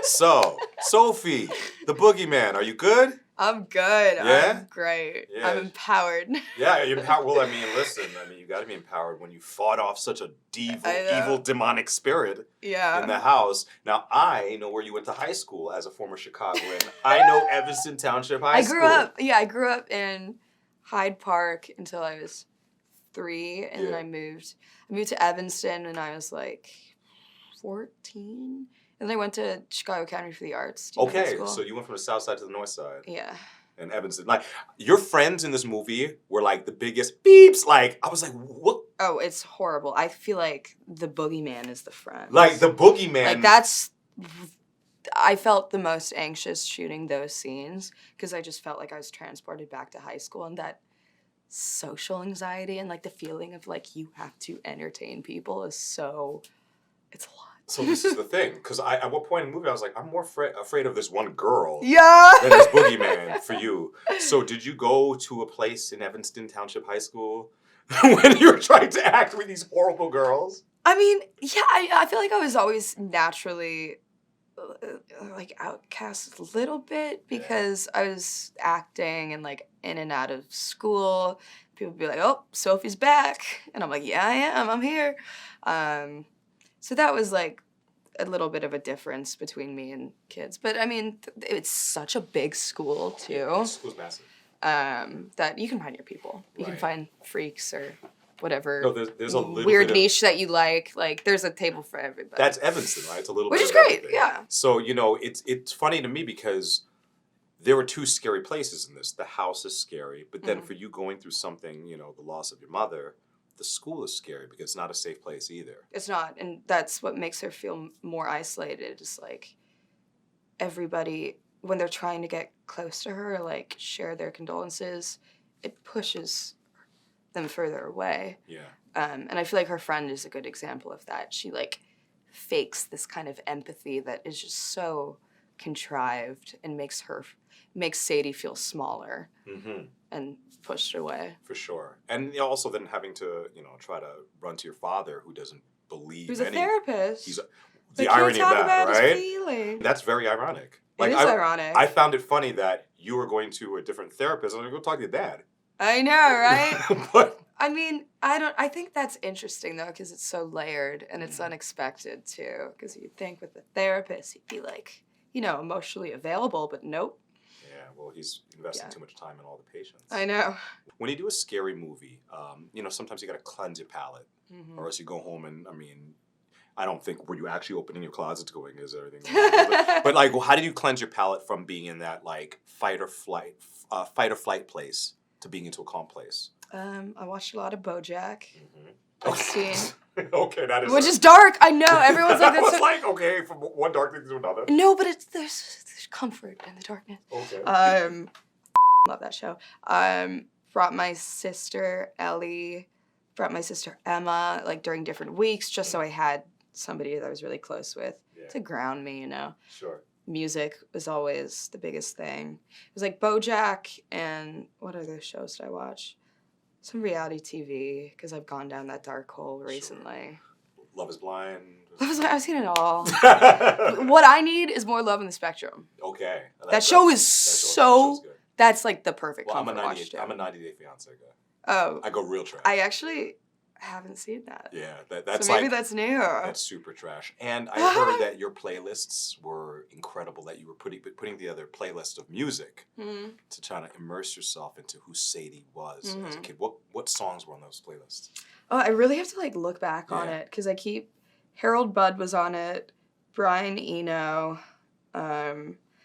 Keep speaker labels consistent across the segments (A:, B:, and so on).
A: So, Sophie, the Boogeyman, are you good?
B: I'm good.
A: Yeah?
B: I'm great.
A: Yeah.
B: I'm empowered.
A: Yeah, you're empowered. Well, I mean, listen, you got to be empowered when you fought off such a evil demonic spirit
B: Yeah.
A: in the house. Now, I know where you went to high school as a former Chicagoan. I know Evanston Township High School.
B: I grew up in Hyde Park until I was 3, and then I moved to Evanston when I was like 14. And then I went to Chicago Academy for the Arts.
A: Okay, so you went from the south side to the north side.
B: Yeah.
A: And Evanston. Like, your friends in this movie were like the biggest beeps. Like, I was like, what?
B: Oh, it's horrible. I feel like the Boogeyman is the front.
A: Like, the Boogeyman.
B: Like, I felt the most anxious shooting those scenes because I just felt like I was transported back to high school, and that social anxiety and like the feeling of like you have to entertain people is it's a lot.
A: So this is the thing, because at what point in the movie I was like, I'm more afraid of this one girl than this Boogeyman for you. So did you go to a place in Evanston Township High School when you were trying to act with these horrible girls?
B: I mean, yeah, I feel like I was always naturally like outcast a little bit because I was acting and like in and out of school. People would be like, oh, Sophie's back. And I'm like, yeah, I am. I'm here. So that was like a little bit of a difference between me and kids. But I mean, it's such a big school too.
A: Yeah, the school's massive.
B: That you can find your people. You can find freaks or whatever.
A: No, there's a little
B: weird niche that you like. Like there's a table for everybody.
A: That's Evanston, right? It's a little
B: which
A: bit
B: is
A: of
B: great.
A: everything.
B: Yeah.
A: So it's funny to me because there were two scary places in this. The house is scary, but then for you going through something, the loss of your mother, the school is scary because it's not a safe place either.
B: It's not, and that's what makes her feel more isolated. Is like everybody, when they're trying to get close to her, like share their condolences, it pushes them further away.
A: Yeah.
B: And I feel like her friend is a good example of that. She like fakes this kind of empathy that is just so contrived and makes Sadie feel smaller and pushed away.
A: For sure. And also then having to, try to run to your father who doesn't believe
B: Who's a therapist.
A: The irony of that, right?
B: His feelings.
A: That's very ironic.
B: It is ironic.
A: I found it funny that you were going to a different therapist. I'm going to go talk to your dad.
B: I know, right?
A: But
B: I mean, I think that's interesting though, because it's so layered and it's unexpected too. Because you'd think with a therapist, he'd be like, emotionally available, but nope.
A: Yeah, well, he's investing too much time in all the patients.
B: I know.
A: When you do a scary movie, sometimes you got to cleanse your palate, or else you go home and, I don't think, were you actually opening your closets going, is everything but like, how did you cleanse your palate from being in that like fight or flight place to being into a calm place?
B: I watched a lot of BoJack. I've seen.
A: Okay, that is.
B: Which is dark. I know. Everyone's like,
A: that's like, okay, from one dark thing to another.
B: No, but there's comfort in the darkness.
A: Okay.
B: Love that show. Brought my sister Ellie, brought my sister Emma, like during different weeks, just so I had somebody that I was really close with to ground me,
A: Sure.
B: Music was always the biggest thing. It was like BoJack and what other shows did I watch? Some reality TV, because I've gone down that dark hole recently.
A: Sure. Love is Blind.
B: I've seen it all. What I need is more Love in the Spectrum.
A: Okay.
B: That show is so... That's like the perfect comfort watch.
A: I'm a 90 Day Fiancé guy.
B: Oh.
A: I go real trash.
B: I actually haven't seen that.
A: Yeah, that's
B: so maybe that's new.
A: That's super trash. And I heard that your playlists were incredible, that you were putting together playlists of music to try to immerse yourself into who Sadie was as a kid. What songs were on those playlists?
B: Oh, I really have to like look back on it because Harold Budd was on it, Brian Eno,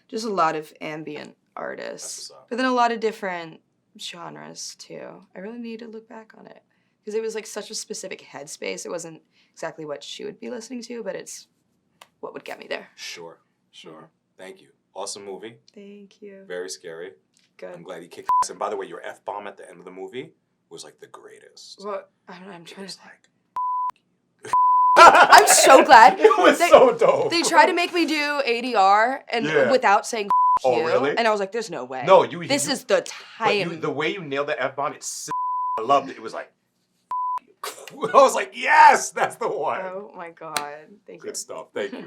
B: just a lot of ambient artists, but then a lot of different genres too. I really need to look back on it because it was like such a specific headspace. It wasn't exactly what she would be listening to, but it's what would get me there.
A: Sure. Thank you. Awesome movie.
B: Thank you.
A: Very scary.
B: Good.
A: I'm glad he kicked ass. And by the way, your F-bomb at the end of the movie was like the greatest.
B: What? I don't know, I'm trying to think.
A: Like,
B: I'm so glad.
A: It was so dope.
B: They tried to make me do ADR and without saying
A: Oh,
B: you.
A: really?
B: And I was like, there's no way.
A: No,
B: This is the time.
A: The way you nailed the F-bomb, it's sick. I loved it. It was like, I was like, yes, that's the one.
B: Oh my God. Thank you.
A: Good stuff. Thank you.